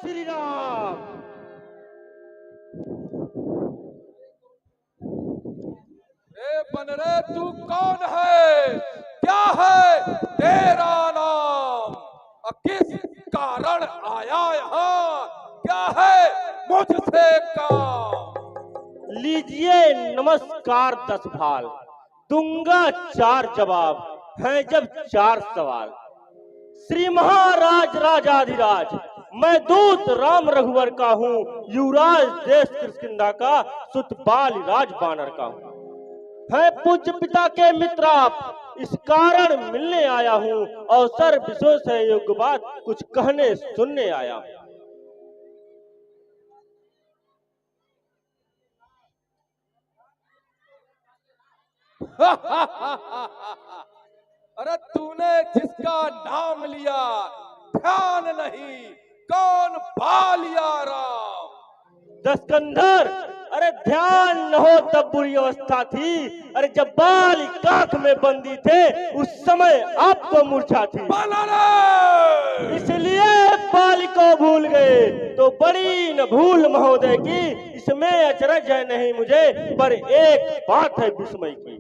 श्री राम। बनरे तू कौन है? क्या है तेरा नाम? और किस कारण आया यहाँ? क्या है मुझसे काम? लीजिए नमस्कार 10 भाल, दूंगा 4 जवाब, हैं जब 4 सवाल। श्री महाराज राजाधिराज, मैं दूत राम रघुवर का हूँ, युवराज देश किष्किंधा का, सुत बाल राज बानर का हूँ। है पूज्य पिता के मित्र आप, इस कारण मिलने आया हूँ, अवसर विशेष है योग्य बात कुछ कहने सुनने आया हूँ। अरे तूने जिसका नाम लिया ध्यान नहीं, कौन बालिया राम? दस्कंधर, अरे ध्यान न हो तब बुरी अवस्था थी। अरे जब बाल काख में बंदी थे उस समय आपको मूर्छा थी, इसलिए बाल को भूल गए। तो बड़ी न भूल महोदय की, इसमें अचरज है नहीं मुझे, पर एक बात है विस्मय की।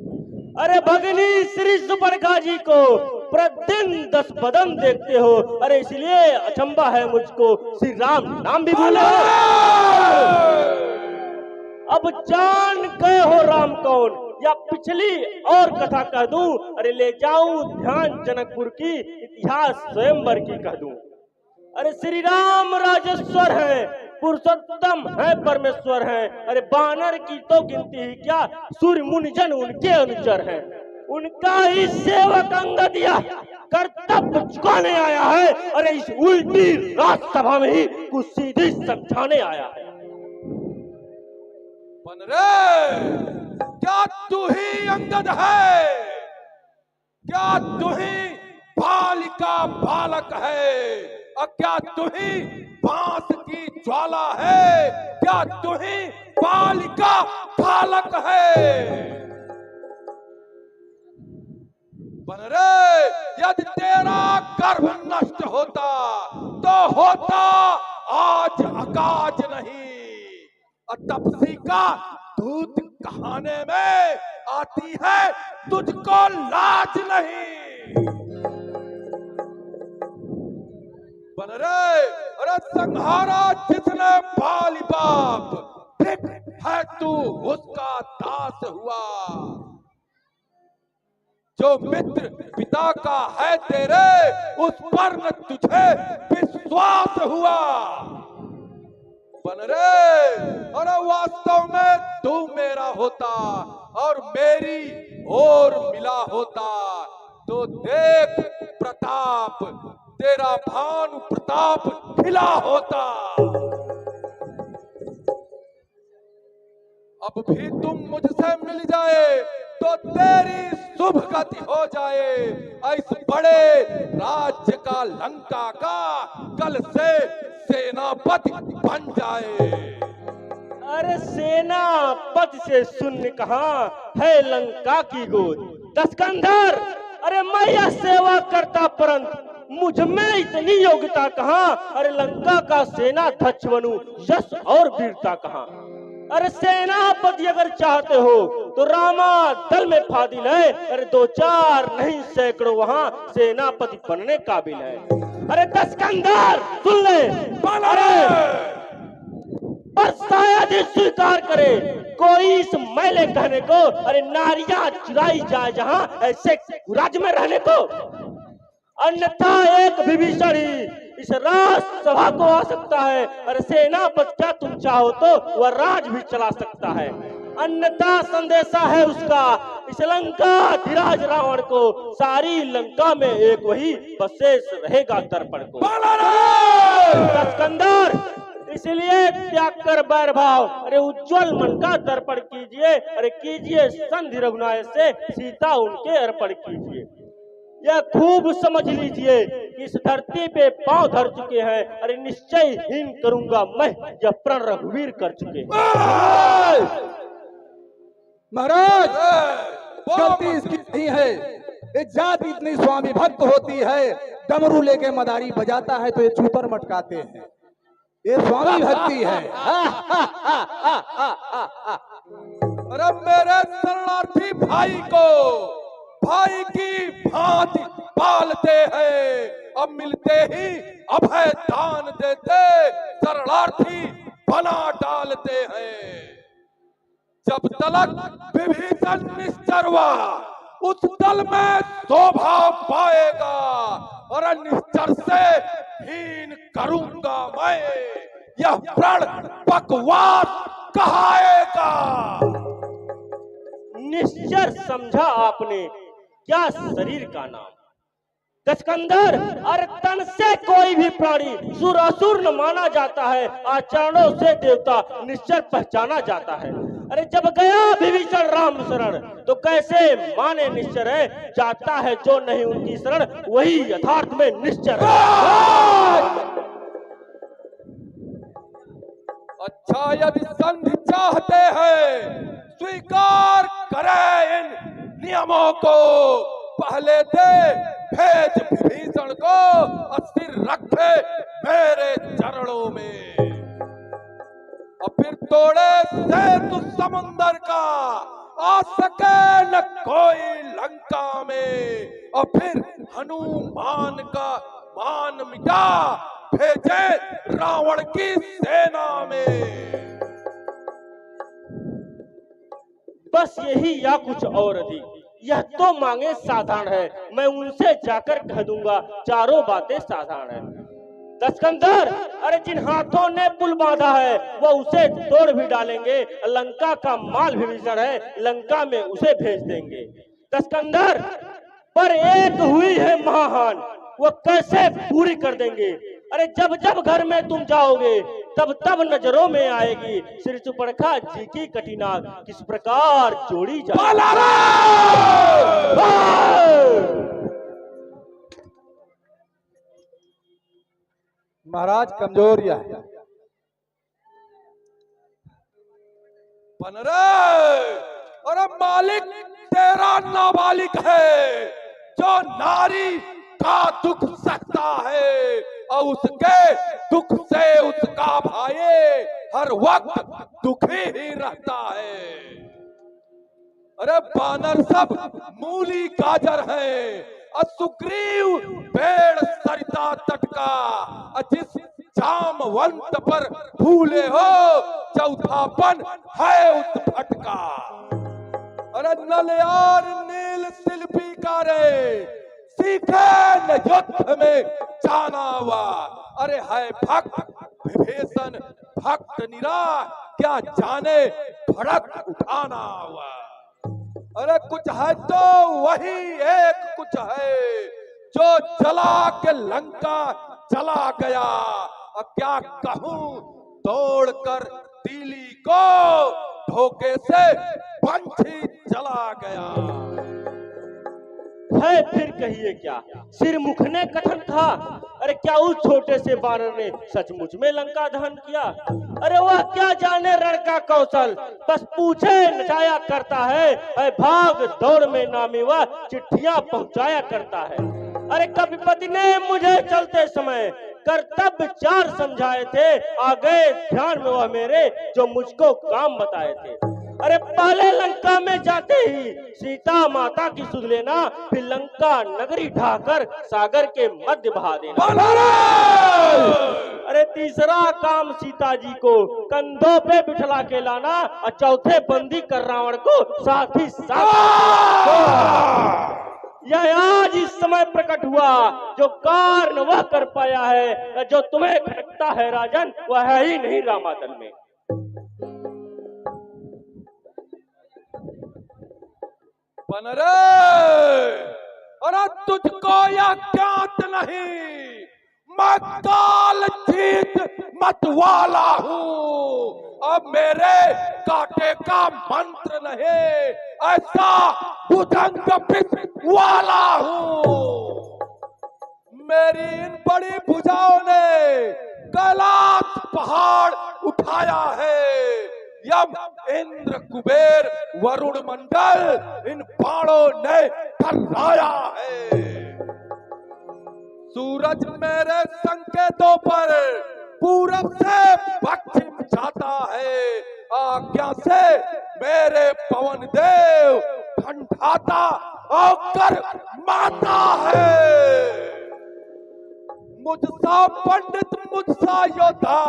अरे भगनी श्री सुपर्णखा जी को प्रतिदिन 10 बदन देखते हो, अरे इसलिए अचंबा है मुझको श्री राम नाम भी भूले हो। अब जान गए हो राम कौन, या पिछली और कथा कह दूं? अरे ले जाऊं ध्यान जनकपुर की, इतिहास स्वयंवर की कह दूं। अरे श्री राम राजेश्वर है, पुरुषोत्तम है, परमेश्वर है। अरे बानर की तो गिनती ही क्या, सूर्य मुनिजन उनके अनुचर हैं। उनका ही सेवक अंगदिया कर्तव्य चुकाने आया है। अरे इस उल्टी राजसभा में ही कुछ सीधी समझाने आया है। बनरे, क्या तू ही अंगद है? क्या तू ही बालिका बालक है? और क्या तू ही बांस की ज्वाला है? क्या तू ही बालिका बालक है? बनरे, यदि तेरा गर्भ नष्ट होता तो होता आज अकाज नहीं। और तपसी का दूध कहाने में आती है, तुझको लाज नहीं। बनरे, अरे संहारा जिसने बाली बाप, ठीक है तू उसका दास हुआ। जो मित्र पिता का है तेरे, उस पर न तुझे विश्वास हुआ। बनरे, अरे वास्तव में तू मेरा होता और मेरी ओर मिला होता तो देख प्रताप, तेरा भानु प्रताप खिला होता। अब भी तुम मुझसे मिल जाए तो तेरी शुभ गति हो जाए। इस बड़े राज्य का, लंका का, कल से सेनापति बन जाए। अरे सेनापति से शून्य कहाँ है लंका की गोद। दस्कंधर, अरे मैं यह सेवा करता परंतु मुझ में इतनी योग्यता कहाँ। अरे लंका का सेनाध्यक्ष बनूं, यश और वीरता कहाँ। अरे सेनापति अगर चाहते हो तो रामा दल में फादिल है। अरे 2-4 नहीं सैकड़ों वहाँ सेनापति बनने काबिल है। अरे दस्कंधर सुन ले, अरे पर शायद ही स्वीकार करे कोई इस मैले कहने को। अरे नारियां चुराई जाए जहाँ ऐसे राज्य में रहने को, अन्यथा एक विभीषण ही इस राजसभा को आ सकता है। अरे सेनापति क्या तुम चाहो तो वह राज भी चला सकता है, अन्यथा संदेशा है उसका इस लंका धीराज रावण को। सारी लंका में एक वही बशेष रहेगा दर्पण को। दस्कंधर, इसलिए त्याग कर बैर भाव, अरे उज्जवल मन का दर्पण कीजिए। अरे कीजिए संधि रघुनाथ से, सीता उनके अर्पण कीजिए। यह खूब समझ लीजिए कि इस धरती पे पांव धर चुके हैं। अरे निश्चय हीन करूंगा मैं यह प्रण रघुवीर कर चुके। महाराज, गलती इसकी नहीं है। ये जाति इतनी स्वामी भक्त होती है, डमरू लेके मदारी बजाता है तो ये चूतर मटकाते हैं। ये स्वामी भक्ति है। अरे मेरे शरणार्थी भाई को भाई की भांति पालते हैं, अब मिलते ही अभय दान देते शरणार्थी बना डालते हैं। जब तलक विभीषण निश्चर हुआ उस दल में शोभा पाएगा, और निश्चर से हीन करूंगा मैं, यह प्रण बकवास कहाएगा। निश्चर समझा आपने, क्या शरीर का नाम। दस्कंधर, अरे तन से कोई भी प्राणी सुरासुर न माना जाता है, आचरणों से देवता निश्चर पहचाना जाता है। अरे जब गया विभीषण राम शरण तो कैसे माने निश्चर है, जाता है जो नहीं उनकी शरण वही यथार्थ में निश्चर है। अच्छा, यदि संधि चाहते हैं स्वीकार करें इन नियमों को, पहले दे भेज विभीषण को और सिर रखे मेरे चरणों में, और फिर तोड़े सेतु समुंदर का, आ सके न कोई लंका में, और फिर हनुमान का मान मिटा भेजे रावण की सेना में। बस यही या कुछ और अधिक, यह तो मांगे साधारण है, मैं उनसे जाकर कह दूंगा चारों बातें साधारण है। दस्कंधर, अरे जिन हाथों ने पुल बांधा है वो उसे तोड़ भी डालेंगे, लंका का माल विभीषण है, लंका में उसे भेज देंगे। दस्कंधर, पर एक हुई है महान, वो कैसे पूरी कर देंगे। अरे जब जब घर में तुम जाओगे तब तब नजरों में आएगी श्री सुपर्णखा जी की कटिनाग किस प्रकार जोड़ी जाए। महाराज कमजोरिया है। अरे मालिक तेरा नाबालिग है, जो नारी का दुख सकता है, और उसके दुख से उसका भाई हर वक्त दुखी ही रहता है। अरे बानर सब मूली गाजर है, और सुग्रीव पेड़ सरिता तट का, और जिस जामवंत पर भूले हो चौथापन है उस भटका। अरे नलयार नील शिल्पी का रे, सीखे न युद्ध में जाना हुआ, अरे है भक्त विभीषण भक्त निरा, क्या जाने भड़क उठाना हुआ। अरे कुछ है तो वही एक कुछ है, जो जला के लंका चला गया, और क्या कहूं तोड़कर तीली को धोखे से पंछी चला गया। है फिर कहिए क्या सिर मुखने कथन था। अरे क्या उस छोटे से बानर ने सचमुच में लंका दहन किया। अरे वह क्या जाने रण का कौशल, बस पूछे नचाया करता है, भाग दौड़ में नामी वह चिट्ठियां पहुंचाया करता है। अरे कविपति ने मुझे चलते समय कर्तव्य 4 समझाए थे, आ गए ध्यान में वह मेरे जो मुझको काम बताए थे। अरे पहले लंका में जाते ही सीता माता की सुध लेना, फिर लंका नगरी ढाकर सागर के मध्य बहा देना। अरे तीसरा काम सीता जी को कंधों पे बिठला के लाना, और चौथे बंदी कर रावण को साथ ही साथ। यह आज इस समय प्रकट हुआ, जो कारण वह कर पाया है, जो तुम्हें खटकता है राजन वह है ही नहीं रामादल में। अरे तुझको यह ज्ञात नहीं, मैं काल जीत मत वाला हूँ, अब मेरे कांटे का मंत्र नहीं, ऐसा भुजंग पित वाला हूँ। मेरी इन बड़ी भुजाओं ने कैलाश पहाड़ उठाया है, यम इंद्र कुबेर वरुण मंडल इन बाणों ने ठहराया है। सूरज मेरे संकेतों पर पूरब से आज्ञा से मेरे पवन देव ठंडाता और माता है। मुझसा पंडित मुझसा योद्धा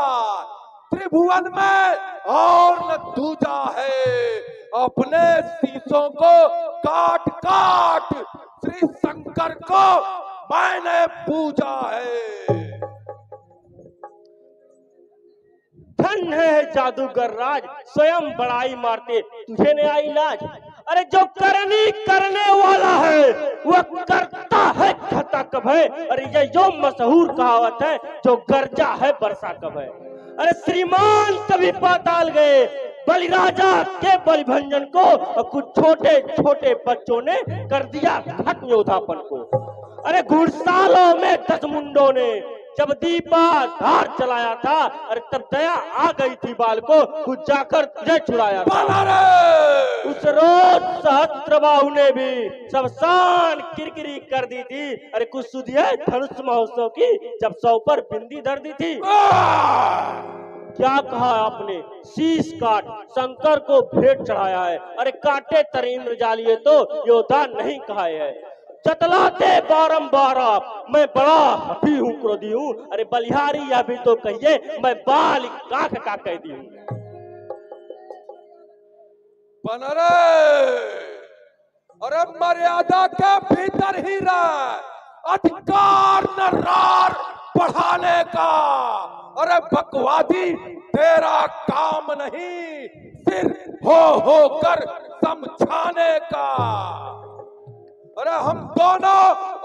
त्रिभुवन में और न दूजा है। अपने शीशों को काट काट श्री शंकर को मैंने पूजा है। धन है जादूगर राज, स्वयं बड़ाई मारते तुझे नहीं आई लाज। अरे जो करनी करने वाला है वह करता है खता कब है। अरे ये जो मशहूर कहावत है, जो गर्जा है बरसा कब है। अरे श्रीमान कभी पाताल गए बलिराजा के बलिभंजन को, और कुछ छोटे छोटे बच्चों ने कर दिया खत्म योद्धापन को। अरे घुड़सालों में 10 मुंडों ने जब दीपा धार चलाया था, अरे तब दया आ गई थी बाल को, खुद जाकर तुझे छुड़ाया था। उस रोज सहस्त्रबाहु ने भी सब शान किरकिरी कर दी थी। अरे कुछ सुधी है धनुष महोत्सव की, जब 100 पर बिंदी धर दी थी। क्या कहा आपने, शीश काट शंकर को भेंट चढ़ाया है। अरे काटे तरे इंद्रजालिये तो योद्धा नहीं कहाए है। चतलाते बारंबार आप, मैं बड़ा हठी हूँ क्रोधी हूँ। अरे बलिहारी यह भी तो कहिए, मैं बाल काख का कैदी हूँ। बनरे, अरे मर्यादा के भीतर ही रह, अधिकार न रार बढ़ाने का। अरे बकवादी तेरा काम नहीं, सिर हो कर समझाने का। अरे हम दोनों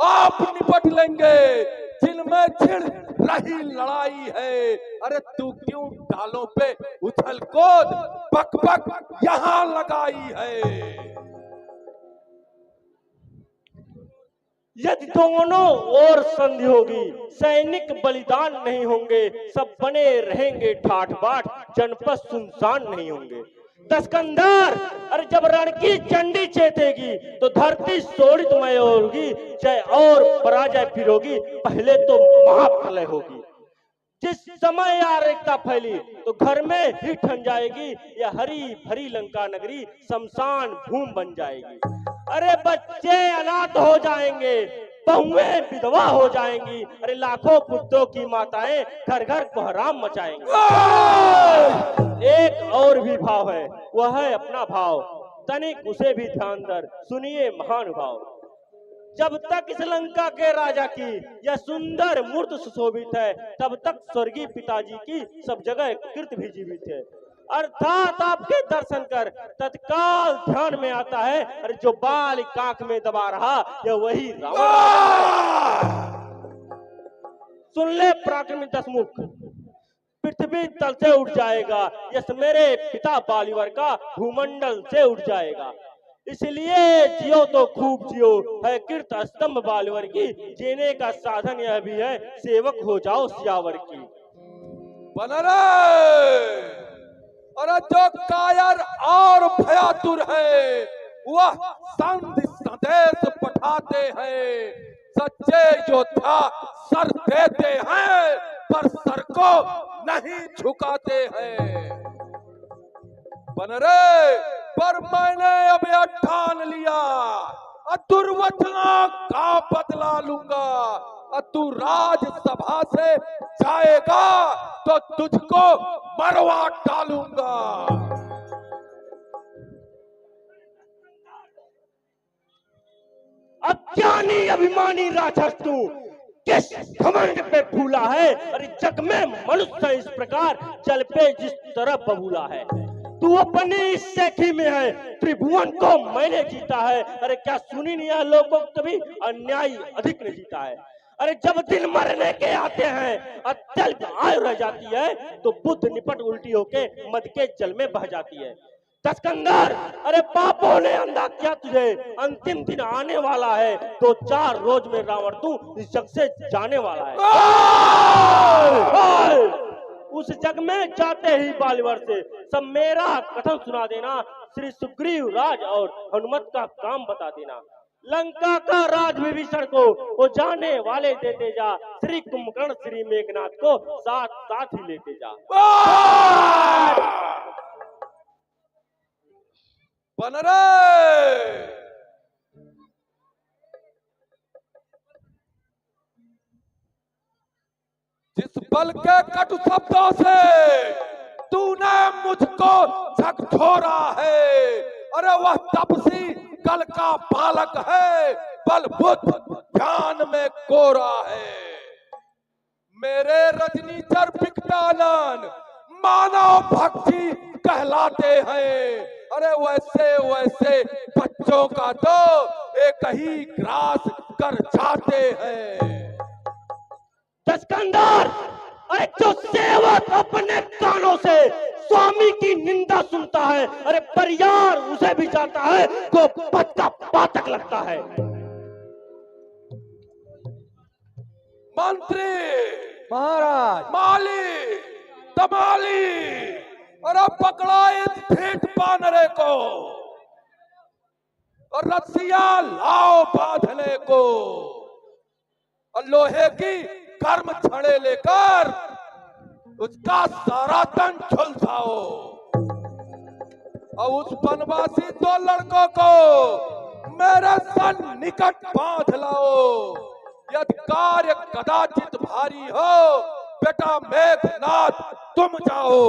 आप निपट लेंगे जिनमें छिड़ रही लड़ाई है। अरे तू क्यों डालों पे उछल कूद बक बक यहाँ लगाई है। यदि दोनों ओर संधि होगी, सैनिक बलिदान नहीं होंगे, सब बने रहेंगे ठाठ बाट, जनपद सुनसान नहीं होंगे। दस्कंदर, अरे जब रण की चंडी चेतेगी तो धरती शोणितमय होगी, जय और पराजय फिर होगी, पहले तो महाप्रलय होगी। जिस समय आर्यता फैली तो घर में ही ठन जाएगी, यह हरी भरी लंका नगरी शमशान भूमि बन जाएगी। अरे बच्चे अनाथ हो जाएंगे, बहुएं विधवा हो जाएंगी, अरे लाखों पुत्रों की माताएं घर घर कोहराम मचाएंगी। एक और भी भाव है, वह है अपना भाव, तनिक उसे भी ध्यान दर सुनिए महानुभाव। जब तक इस लंका के राजा की यह सुंदर मूर्ति सुशोभित है, तब तक स्वर्गीय पिताजी की सब जगह कीर्ति भी जीवित है। अर्थात आपके दर्शन कर तत्काल ध्यान में आता है, अरे जो बाल कांख में दबा रहा यह वही रावण। सुन ले पराक्रमी दशमुख, पृथ्वी तल से उठ जाएगा, यस मेरे पिता बालीवर का भूमंडल से उठ जाएगा। इसलिए जियो तो खूब जियो, है कीर्त स्तंभ बालीवर की, जीने का साधन यह भी है, सेवक हो जाओ सियावर की। अरे जो कायर और भयातुर है वह संधि संदेश पठाते हैं। सच्चे योद्धा सर देते हैं पर सर को नहीं झुकाते हैं। बनरे, पर मैंने अब यह ठान लिया, दुर्वचनों का बदला लूंगा। तू राजसभा से जाएगा तो तुझको मरवा डालूंगा। अज्ञानी अभिमानी राक्षस तू किस घमंड पे फूला है, अरे जग में मनुष्य इस प्रकार जल पे जिस तरह बबूला है। तू अपनी सेठी में है, त्रिभुवन को मैंने जीता है, अरे क्या सुनी नहीं है लोगों को कभी, अन्यायी अधिक ने जीता है। अरे जब दिन मरने के आते हैं, अत्यल्प आयु रह जाती है, तो बुद्ध निपट उल्टी होके मद के जल में बह जाती है। दस्कंदर, अरे पापों ने अंधा किया तुझे, अंतिम दिन आने वाला है, 2-4 रोज में रावण तू इस जग से जाने वाला है। उस जग में जाते ही बालीवर से सब मेरा कथन सुना देना, श्री सुग्रीव राज और हनुमत का काम बता देना। लंका का राज विभीषण को वो जाने वाले देते जा, श्री कुंभकर्ण श्री मेघनाथ को साथ साथ ही लेते जा। बन रे। जिस बल के कटु शब्दों से तूने मुझको झकझोरा है, अरे वह तपसी कल का बालक है, बल बुद्ध ध्यान में कोरा है। मेरे रजनीचर विकटानन मानव भक्ति कहलाते हैं, अरे वैसे वैसे बच्चों का तो एक ही ग्रास कर जाते हैं। दस्कंदर, अरे जो सेवक अपने कानों से स्वामी की निंदा सुनता है, अरे परियार उसे भी जाता है, को पद का पातक लगता है। मंत्री, महाराज, माली, तमाली, अरे पकड़ा इस भेंट बानरे को और रस्सियां लाओ बांधने को, और लोहे की गर्म छड़े लेकर उसका सारा तन झुलसाओ, और उस बनवासी दो लड़कों को मेरे सन निकट बांध लाओ। यदि कार्य कदाचित भारी हो, बेटा मेघनाथ तुम जाओ।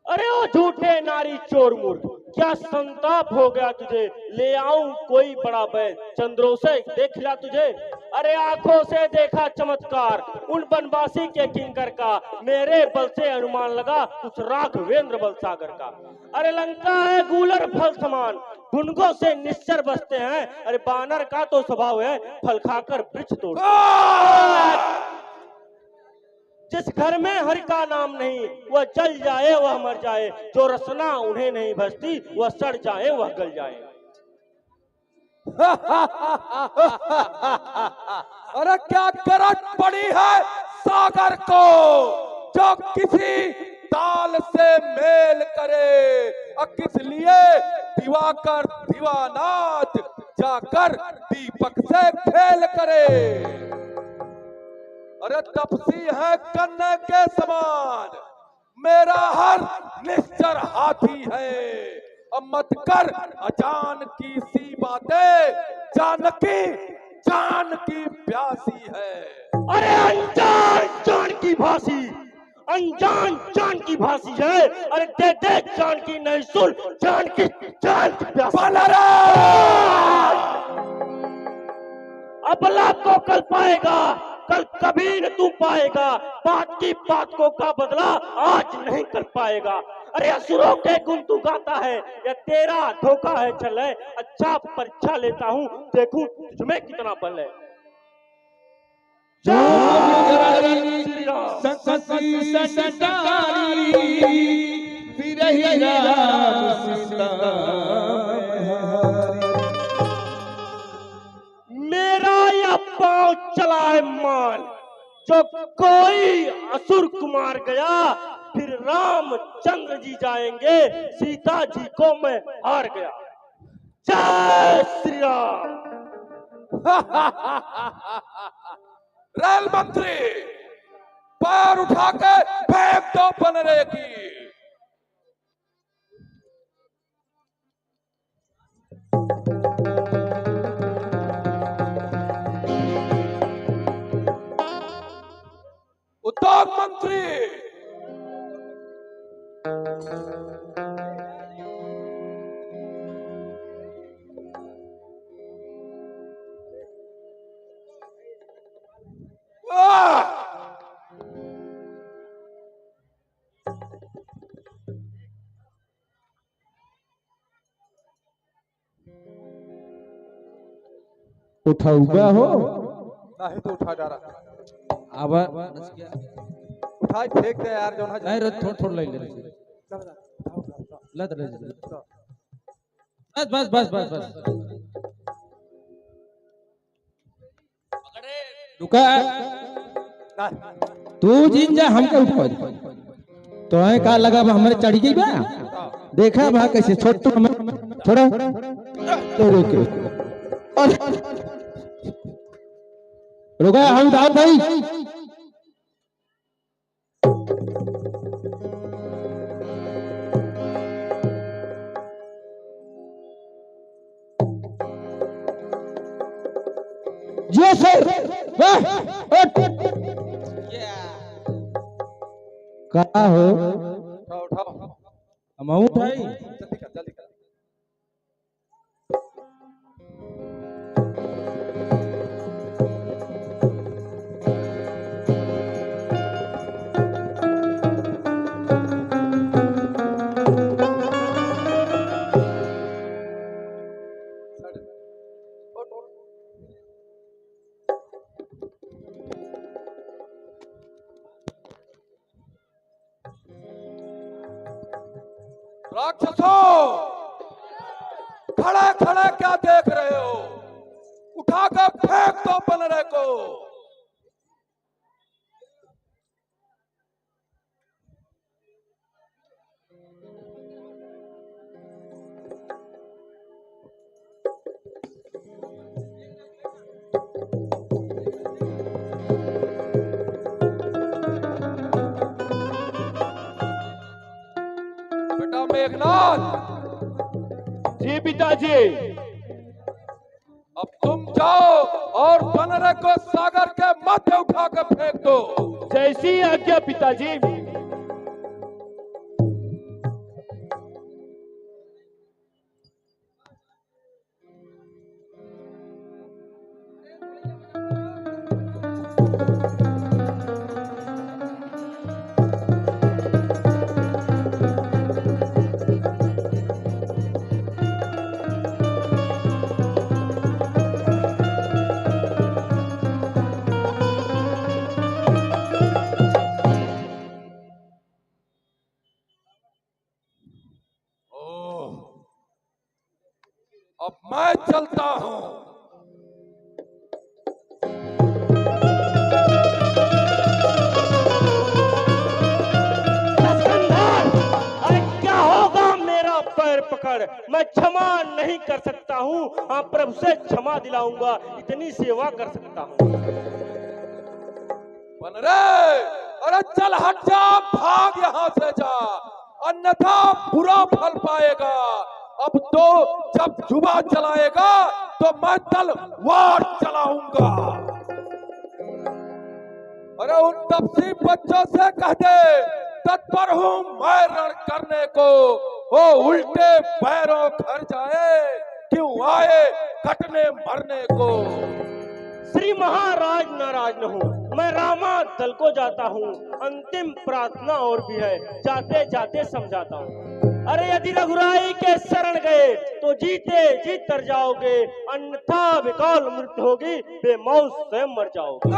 अरे ओ झूठे नारी चोर मूर्ख, क्या संताप हो गया तुझे? ले आऊं कोई बड़ा बैल, चंद्रों से देख लिया तुझे? अरे आंखों से देखा चमत्कार उन बनवासी के किंकर का, मेरे बल से अनुमान लगा उस राघवेंद्र बलसागर का। अरे लंका है गूलर फल समान, गुनगों से निश्चर बसते हैं, अरे बानर का तो स्वभाव है फल खाकर वृक्ष तोड़। जिस घर में हरि का नाम नहीं, वह जल जाए वह मर जाए, जो रसना उन्हें नहीं भजती वह सड़ जाए वह गल जाए। अरे क्या गरज पड़ी है सागर को, जो किसी ताल से मेल करे, और किस लिए दिवाकर दीवानाथ जाकर दीपक से खेल करे। अरे तपसी है कन्ने के समान, मेरा हर निश्चर हाथी है, अब मत कर अजान की सी बातें, जानकी जान की प्यासी है। अरे अनजान जान की भासी, अनजान जान की भासी है, अरे दे दे जान की नहीं सुन जान की प्यासी। अबला को कल पाएगा, कल कभी न तू पाएगा, बात की बात को का बदला आज नहीं कर पाएगा। अरे असुरों के गुण तू गाता है, या तेरा धोखा है चल है, अच्छा परीक्षा लेता हूँ देखूं तुझमें कितना बल है। मेरा यह पांव चला है मान, जो कोई असुर कुमार गया, फिर रामचंद्र जी जाएंगे, सीता जी को मैं हार गया। जय श्री राम। रेल मंत्री, पैर उठा के फेंक दो बनरे की। उद्योग मंत्री, उठा हुआ हो नहीं तो उठा जा रहा, अब उठा फेंक दे यार जो नहीं रे, थोड़ा थोड़ा ले ले ले बस बस बस बस बस रुका, तू जिन जा हमके उठा तो है का लगा हमारे चढ़ गई बा, देखा बा कैसे छोड़ थोड़ा तो रुका हम दाऊद भाई। का हो उठाओ उठाओ, हम उठाई जल्दी कर जल्दी कर। राक्षसों, खड़े खड़े क्या देख रहे हो? उठाकर फेंक दो बनरे को। बेटा मेघनाथ, जी पिताजी। अब तुम जाओ और बनरे को सागर के मध्य उठाकर फेंक दो। जैसी आज्ञा पिताजी। अब मैं चलता हूं। सिकंदर, अरे क्या होगा मेरा पैर पकड़? मैं क्षमा नहीं कर सकता हूँ। हाँ, प्रभु से क्षमा दिलाऊंगा, इतनी सेवा कर सकता हूँ। बनरे, अरे चल हट जा, भाग यहां से जा, अन्यथा बुरा फल पाएगा। अब तो जब जुबा चलाएगा तो मैं तलवार चलाऊंगा। अरे उन तपसी बच्चों से कह दे, तत्पर हूं मैं रण करने को। वो उल्टे पैरों घर जाए, क्यों आए कटने मरने को। श्री महाराज नाराज न हो, मैं रामा दल को जाता हूँ। अंतिम प्रार्थना और भी है, जाते जाते समझाता हूँ। अरे यदि रघुराई के शरण गए तो जीते जी तर जाओगे, अन्यथा विकल मृत्यु होगी, बेमौत स्वयं मर जाओगे।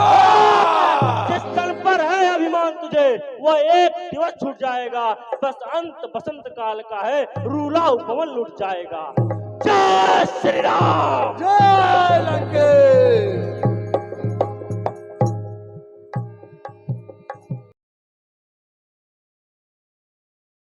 जिस तल पर है अभिमान तुझे, वह एक दिवस छूट जाएगा। बस अंत बसंत काल का है, रूला उपवन लुट जाएगा। जय श्री राम। जय